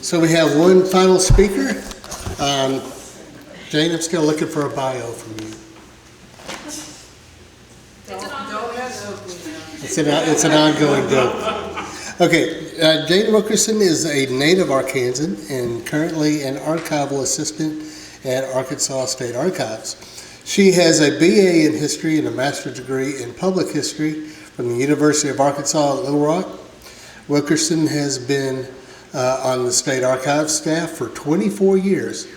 So we have one final speaker. Jane, I'm still looking for a bio from you. It's an ongoing joke. Okay, Jane Wilkerson is a native Arkansan and currently an archival assistant at Arkansas State Archives. She has a BA in history and a master's degree in public history from the University of Arkansas at Little Rock. Wilkerson has been on the State Archives staff for 24 years,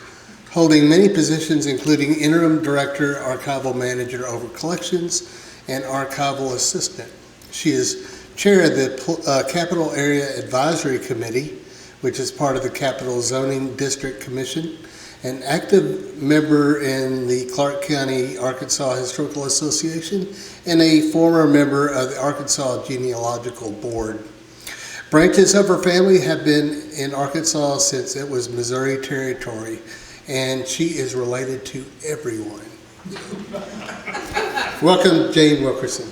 holding many positions including interim director, archival manager over collections, and archival assistant. She is chair of the Capital Area Advisory Committee, which is part of the Capital Zoning District Commission, an active member in the Clark County, Arkansas Historical Association, and a former member of the Arkansas Genealogical Board. Branches of her family have been in Arkansas since it was Missouri Territory, and she is related to everyone. Welcome, Jane Wilkerson.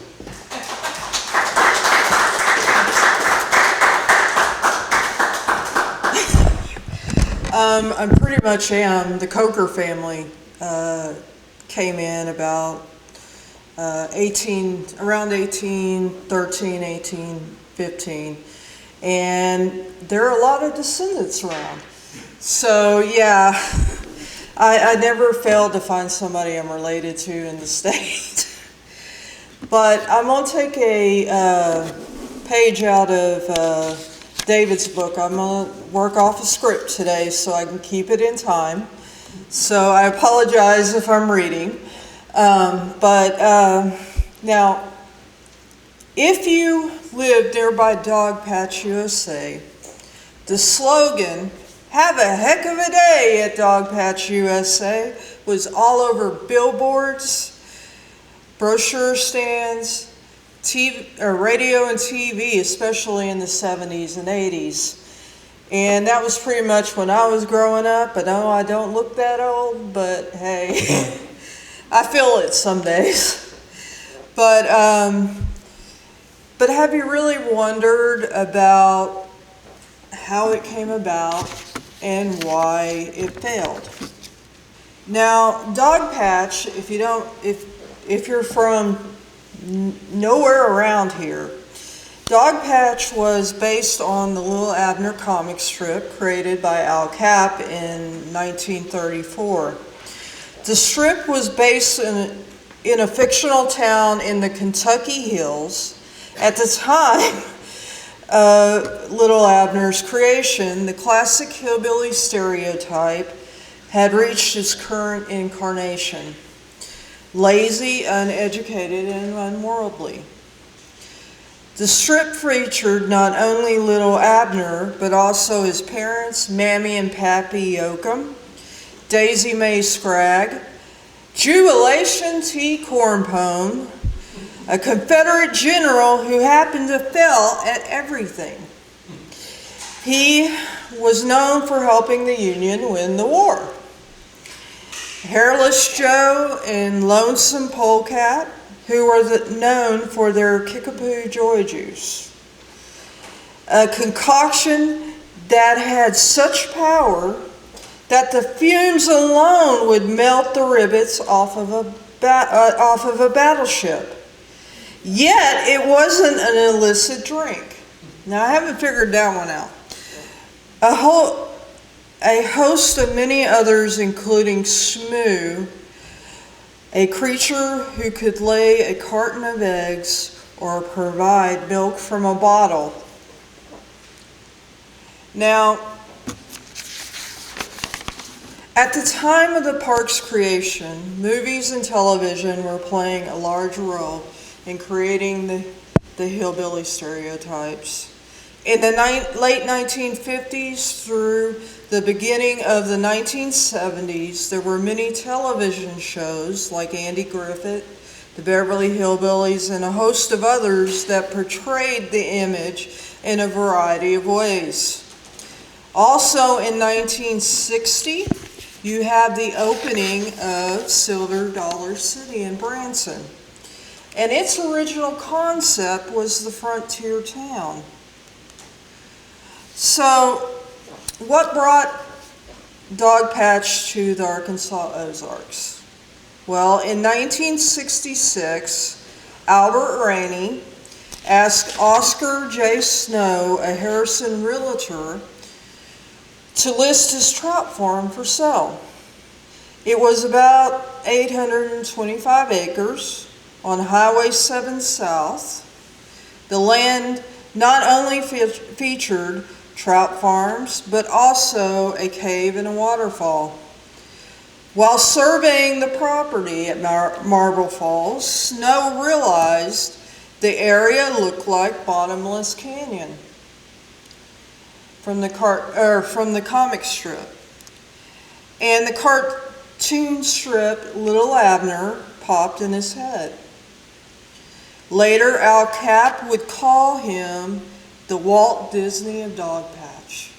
I pretty much am. The Coker family came in about around 1813, 1815, and there are a lot of descendants around. So yeah, I never failed to find somebody I'm related to in the state. But I'm going to take a page out of David's book. I'm going to work off a script today so I can keep it in time. So I apologize if I'm reading. Now, if you live nearby Dogpatch USA, the slogan, "Have a heck of a day at Dogpatch USA," was all over billboards, brochure stands, radio and TV, especially in the 70s and 80s. And that was pretty much when I was growing up. I know I don't look that old, but hey, I feel it some days. But have you really wondered about how it came about and why it failed? Now, Dogpatch, if you're from nowhere around here, Dogpatch was based on the Little Abner comic strip created by Al Capp in 1934. The strip was based in a fictional town in the Kentucky hills. At the time of Little Abner's creation, the classic hillbilly stereotype had reached its current incarnation: lazy, uneducated, and unworldly. The strip featured not only Little Abner, but also his parents, Mammy and Pappy Yoakum, Daisy Mae Scragg, Jubilation T. Cornpone, a Confederate general who happened to fail at everything. He was known for helping the Union win the war. Hairless Joe and Lonesome Polecat, who were known for their Kickapoo Joy Juice, a concoction that had such power that the fumes alone would melt the rivets off of a battleship. Yet it wasn't an illicit drink. Now, I haven't figured that one out. A host of many others, including Smoo, a creature who could lay a carton of eggs or provide milk from a bottle. Now, at the time of the park's creation, movies and television were playing a large role in creating the hillbilly stereotypes. In the late 1950s through the beginning of the 1970s, there were many television shows like Andy Griffith, the Beverly Hillbillies, and a host of others that portrayed the image in a variety of ways. Also in 1960, you have the opening of Silver Dollar City in Branson. And its original concept was the frontier town. So what brought Dogpatch to the Arkansas Ozarks? Well, in 1966, Albert Rainey asked Oscar J. Snow, a Harrison realtor, to list his trout farm for sale. It was about 825 acres on Highway 7 South. The land not only featured trout farms, but also a cave and a waterfall. While surveying the property at Marble Falls, Snow realized the area looked like Bottomless Canyon from the comic strip. And the cartoon strip Little Abner popped in his head. Later, Al Capp would call him the Walt Disney of Dogpatch.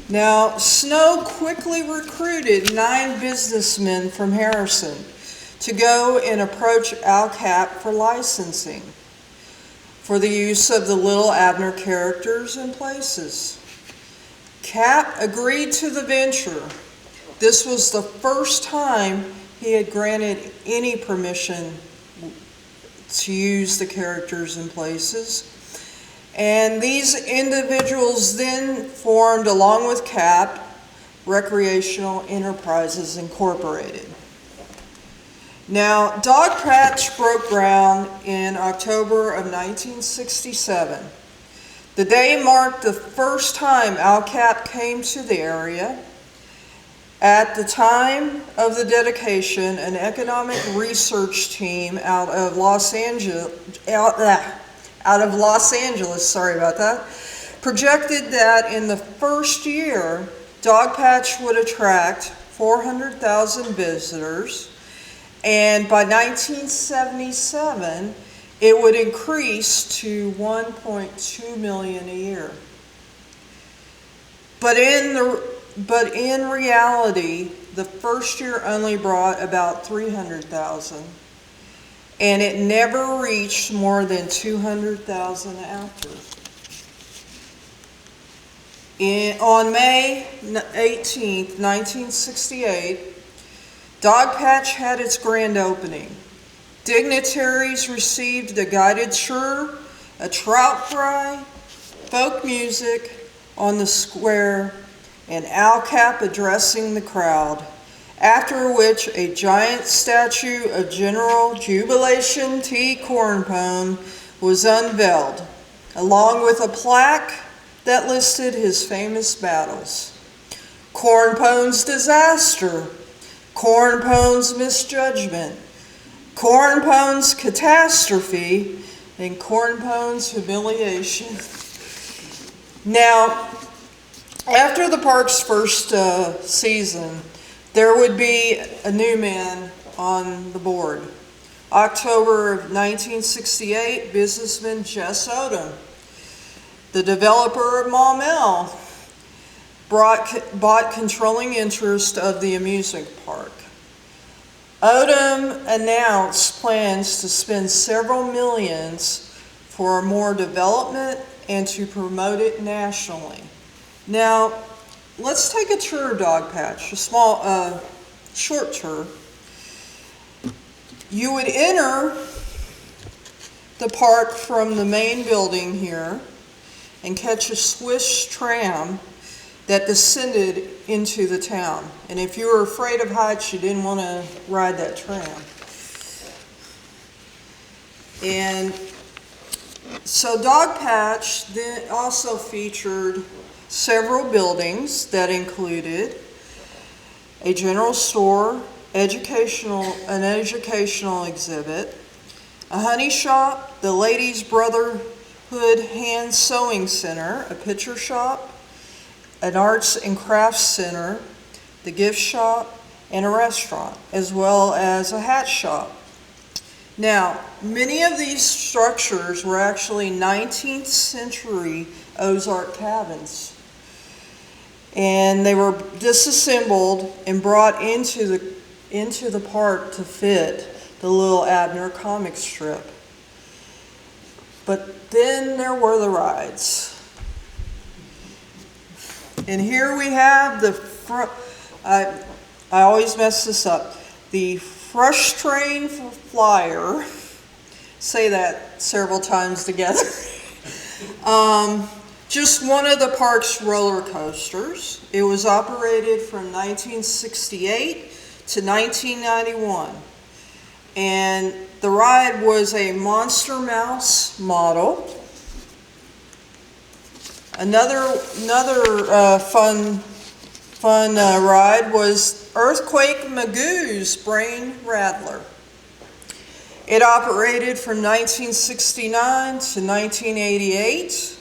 Now, Snow quickly recruited 9 businessmen from Harrison to go and approach Al Capp for licensing for the use of the Little Abner characters and places. Capp agreed to the venture. This was the first time he had granted any permission to use the characters and places. And these individuals then formed, along with Capp, Recreational Enterprises Incorporated. Now, Dogpatch broke ground in October of 1967. The day marked the first time Al Capp came to the area. At the time of the dedication, an economic research team out of Los Angeles, sorry about that, projected that in the first year, Dogpatch would attract 400,000 visitors, and by 1977, it would increase to 1.2 million a year. But in reality, the first year only brought about 300,000, and it never reached more than 200,000 after. On May 18th, 1968, Dogpatch had its grand opening. Dignitaries received a guided tour, a trout fry, folk music on the square, and Al Capp addressing the crowd, after which a giant statue of General Jubilation T. Cornpone was unveiled, along with a plaque that listed his famous battles: Cornpone's disaster, Cornpone's misjudgment, Cornpone's catastrophe, and Cornpone's humiliation. Now, after the park's first season, there would be a new man on the board. October of 1968, businessman Jess Odom, the developer of Maumelle, bought controlling interest of the amusement park. Odom announced plans to spend several millions for more development and to promote it nationally. Now, let's take a tour of Dogpatch, a small, short tour. You would enter the park from the main building here and catch a Swiss tram that descended into the town. And if you were afraid of heights, you didn't want to ride that tram. And so Dogpatch then also featured several buildings that included a general store, an educational exhibit, a honey shop, the Ladies Brotherhood Hand Sewing Center, a picture shop, an arts and crafts center, the gift shop, and a restaurant, as well as a hat shop. Now, many of these structures were actually 19th century Ozark cabins, and they were disassembled and brought into the park to fit the Little Abner comic strip. But then there were the rides. And here we have the I always mess this up. The Frustrating Flyer. Say that several times together. Just one of the park's roller coasters. It was operated from 1968 to 1991. And the ride was a Monster Mouse model. Another fun ride was Earthquake Magoo's Brain Rattler. It operated from 1969 to 1988.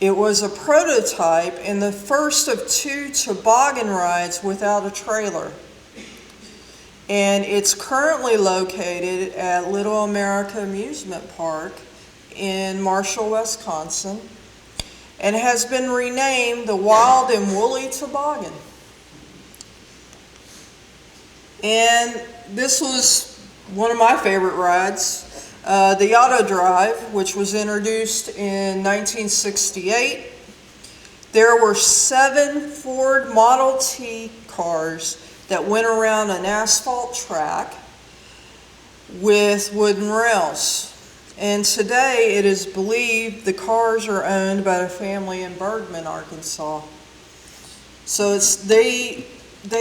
It was a prototype and the first of 2 toboggan rides without a trailer. And it's currently located at Little America Amusement Park in Marshall, Wisconsin, and has been renamed the Wild and Woolly Toboggan. And this was one of my favorite rides, the Auto Drive, which was introduced in 1968. There were 7 Ford Model T cars that went around an asphalt track with wooden rails. And today it is believed the cars are owned by a family in Bergman, Arkansas. So they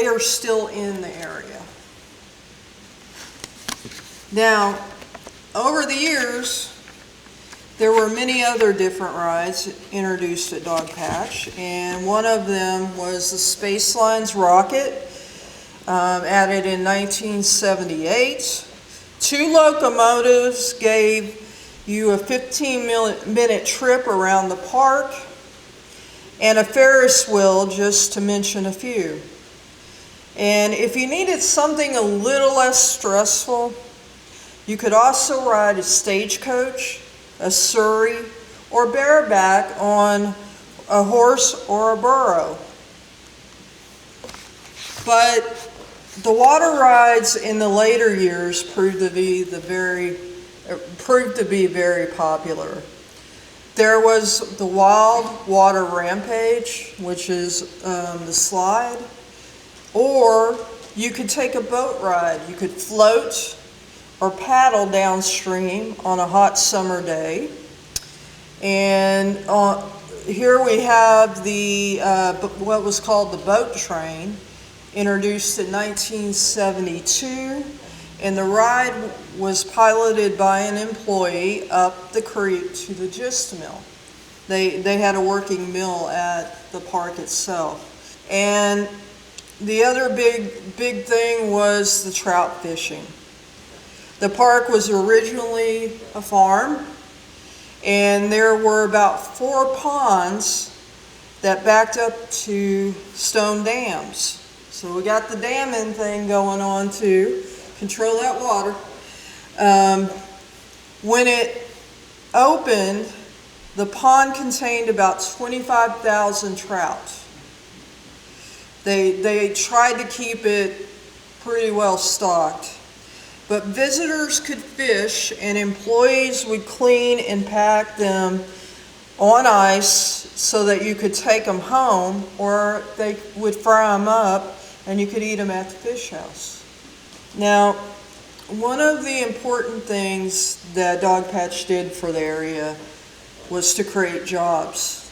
are still in the area. Now, over the years, there were many other different rides introduced at Dogpatch, and one of them was the Spaceline's Rocket, added in 1978. 2 locomotives gave you a 15-minute trip around the park, and a Ferris wheel, just to mention a few. And if you needed something a little less stressful, you could also ride a stagecoach, a surrey, or bareback on a horse or a burro. But the water rides in the later years proved to be very popular. There was the Wild Water Rampage, which is the slide, or you could take a boat ride. You could float or paddle downstream on a hot summer day. And here we have the what was called the boat train, introduced in 1972, and the ride was piloted by an employee up the creek to the grist mill. They had a working mill at the park itself. And the other big thing was the trout fishing. The park was originally a farm, and there were about 4 ponds that backed up to stone dams. So we got the damming thing going on to control that water. When it opened, the pond contained about 25,000 trout. They tried to keep it pretty well stocked. But visitors could fish, and employees would clean and pack them on ice so that you could take them home, or they would fry them up and you could eat them at the fish house. Now, one of the important things that Dogpatch did for the area was to create jobs.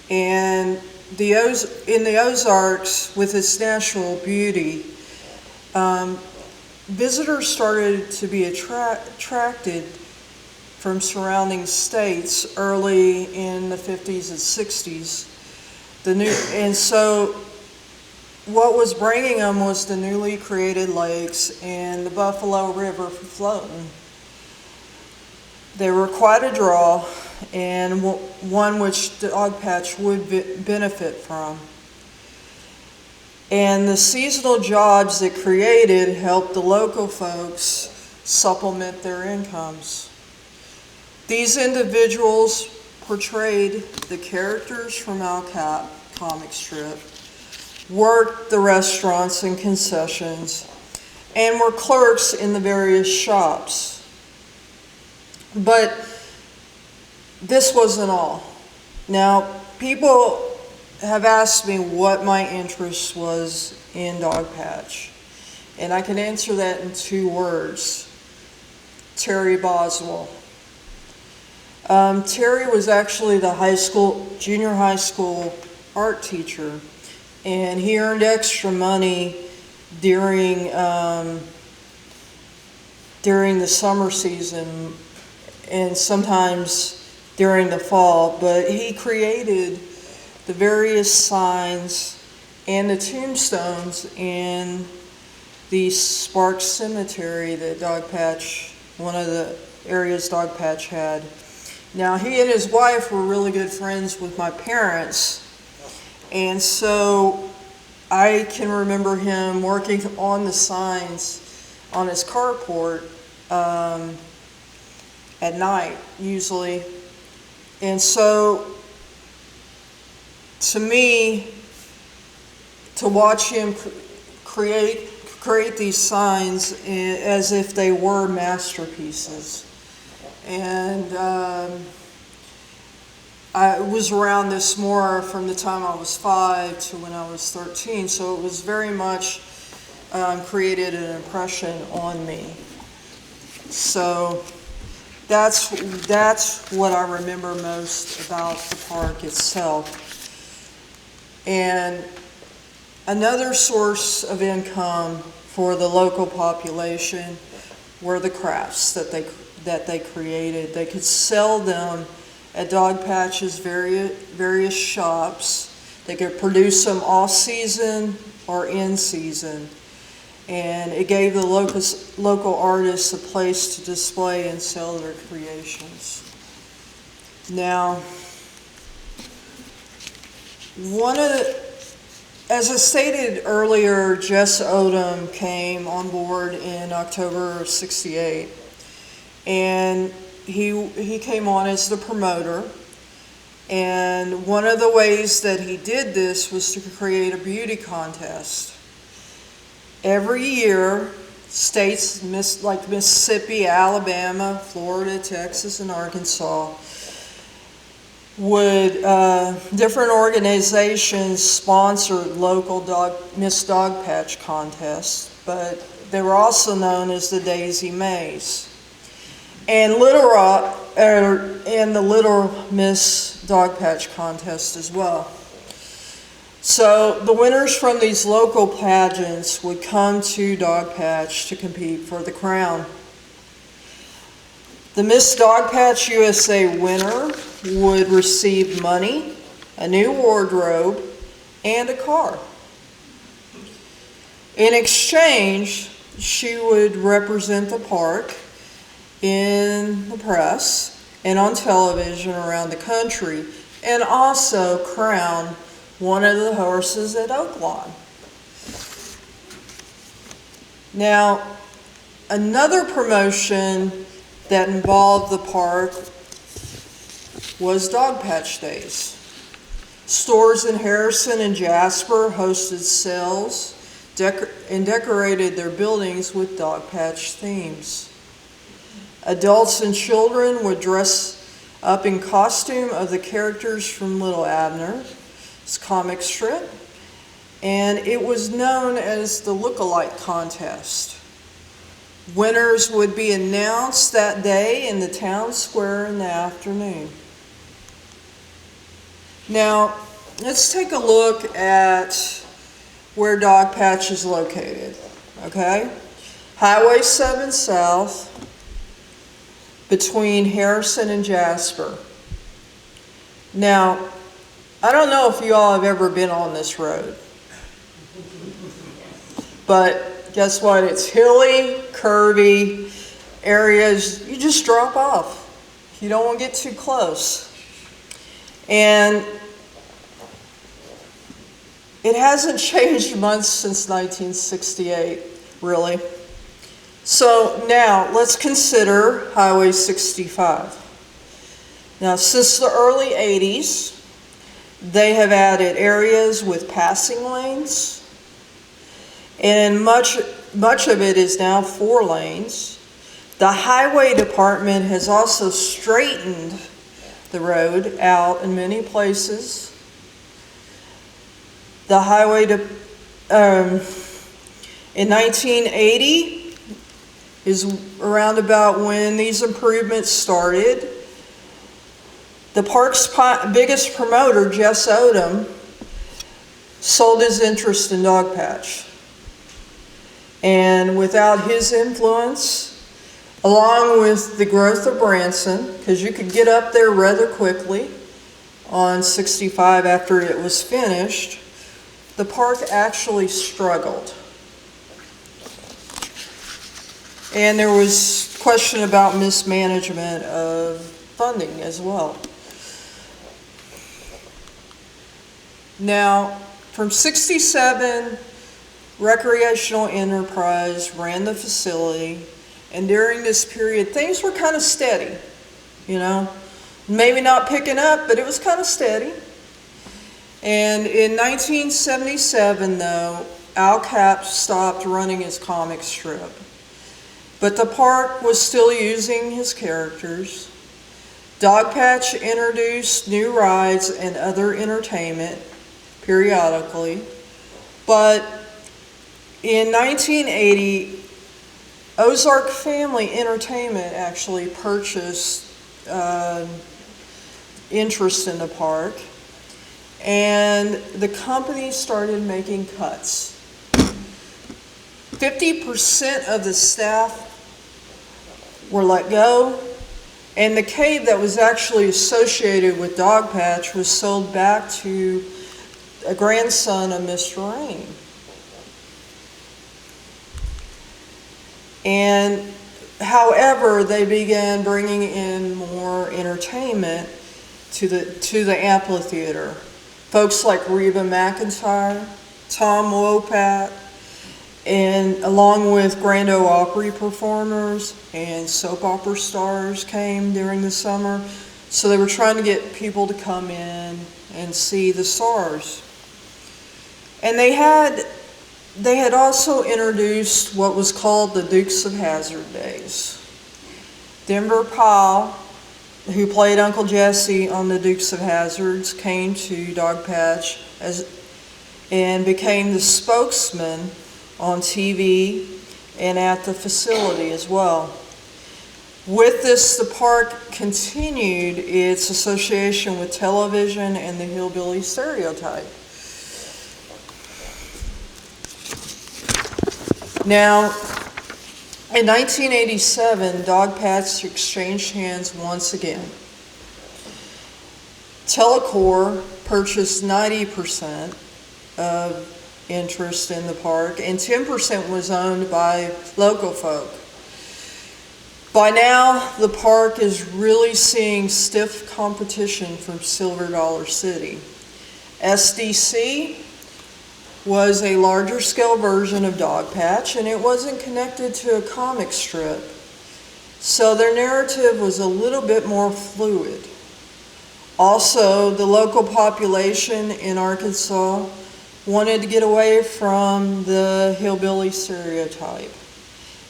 And in the Ozarks, with its natural beauty, visitors started to be attracted from surrounding states early in the 50s and 60s. And so what was bringing them was the newly created lakes and the Buffalo River for floating. They were quite a draw, and one which Dogpatch would benefit from. And the seasonal jobs it created helped the local folks supplement their incomes. These individuals portrayed the characters from Al Cap comic strip, worked the restaurants and concessions, and were clerks in the various shops. But this wasn't all. Now, people have asked me what my interest was in Dogpatch. And I can answer that in 2 words. Terry Boswell. Terry was actually the junior high school art teacher, and he earned extra money during the summer season and sometimes during the fall, but he created the various signs and the tombstones in the Sparks Cemetery that Dogpatch, one of the areas Dogpatch had. Now, he and his wife were really good friends with my parents, and so I can remember him working on the signs on his carport at night, usually. And so, to me, to watch him create these signs as if they were masterpieces. And I was around this more from the time I was 5 to when I was 13, so it was very much created an impression on me. So that's what I remember most about the park itself. And another source of income for the local population were the crafts that they created. They could sell them at Dogpatch's various shops. They could produce them off season or in season. And it gave the local artists a place to display and sell their creations. Now, as I stated earlier, Jess Odom came on board in October of '68, and he came on as the promoter. And one of the ways that he did this was to create a beauty contest. Every year, states like Mississippi, Alabama, Florida, Texas, and Arkansas would, different organizations sponsored local Miss Dogpatch contests, but they were also known as the Daisy Mays. And Little Rock, and the Little Miss Dogpatch contest as well. So the winners from these local pageants would come to Dogpatch to compete for the crown. The Miss Dogpatch USA winner would receive money, a new wardrobe, and a car. In exchange, she would represent the park in the press and on television around the country, and also crown one of the horses at Oaklawn. Now, another promotion that involved the park was Dogpatch Days. Stores in Harrison and Jasper hosted sales and decorated their buildings with Dogpatch themes. Adults and children would dress up in costume of the characters from Little Abner's comic strip, and it was known as the Look-alike Contest. Winners would be announced that day in the town square in the afternoon. Now, let's take a look at where Dogpatch is located, okay? Highway 7 South, between Harrison and Jasper. Now, I don't know if you all have ever been on this road, but guess what? It's hilly, curvy areas. You just drop off. You don't want to get too close. And it hasn't changed much since 1968, really. So now let's consider Highway 65. Now, since the early 80s, they have added areas with passing lanes, and much of it is now 4 lanes. The highway department has also straightened the road out in many places. The highway to, in 1980 is around about when these improvements started. The park's biggest promoter, Jess Odom, sold his interest in Dogpatch. And without his influence, along with the growth of Branson, because you could get up there rather quickly on 65 after it was finished, the park actually struggled. And there was question about mismanagement of funding as well. Now, from 67, Recreational Enterprise ran the facility, and during this period, things were kind of steady, you know. Maybe not picking up, but it was kind of steady. And in 1977, though, Al Cap stopped running his comic strip. But the park was still using his characters. Dogpatch introduced new rides and other entertainment periodically. But in 1980, Ozark Family Entertainment actually purchased interest in the park, and the company started making cuts. 50% of the staff were let go, and the cave that was actually associated with Dogpatch was sold back to a grandson of Mr. Rain. And however, they began bringing in more entertainment to the amphitheater. Folks like Reba McEntire, Tom Wopat, and along with Grand Ole Opry performers and soap opera stars came during the summer. So they were trying to get people to come in and see the stars. And they had also introduced what was called the Dukes of Hazzard days. Denver Powell, who played Uncle Jesse on the Dukes of Hazzards, came to Dogpatch and became the spokesman on TV and at the facility as well. With this, the park continued its association with television and the hillbilly stereotype. Now, in 1987, Dogpatch exchanged hands once again. Telecor purchased 90% of interest in the park, and 10% was owned by local folk. By now, the park is really seeing stiff competition from Silver Dollar City. SDC was a larger scale version of Dogpatch, and it wasn't connected to a comic strip. So their narrative was a little bit more fluid. Also, the local population in Arkansas wanted to get away from the hillbilly stereotype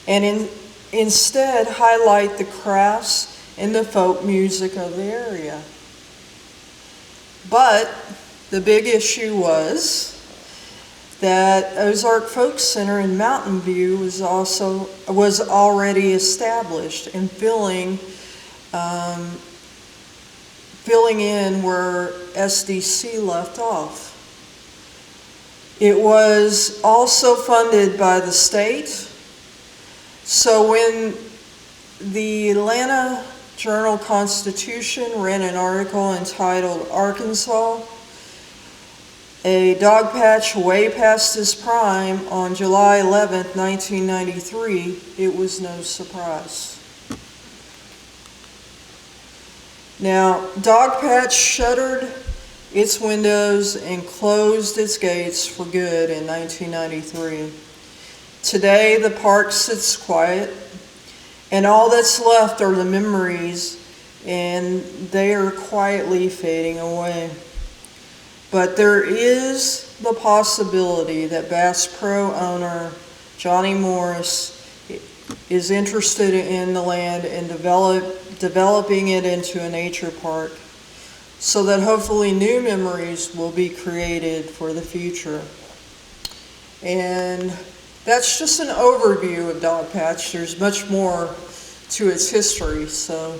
and instead highlight the crafts and the folk music of the area. But the big issue was that Ozark Folk Center in Mountain View was already established and filling in where SDC left off. It was also funded by the state. So when the Atlanta Journal-Constitution ran an article entitled "Arkansas, a Dogpatch way past its prime" on July 11th, 1993, it was no surprise. Now, Dogpatch shuttered its windows and closed its gates for good in 1993. Today, the park sits quiet, and all that's left are the memories, and they are quietly fading away. But there is the possibility that Bass Pro owner Johnny Morris is interested in the land and developing it into a nature park so that hopefully new memories will be created for the future. And that's just an overview of Dogpatch. There's much more to its history, so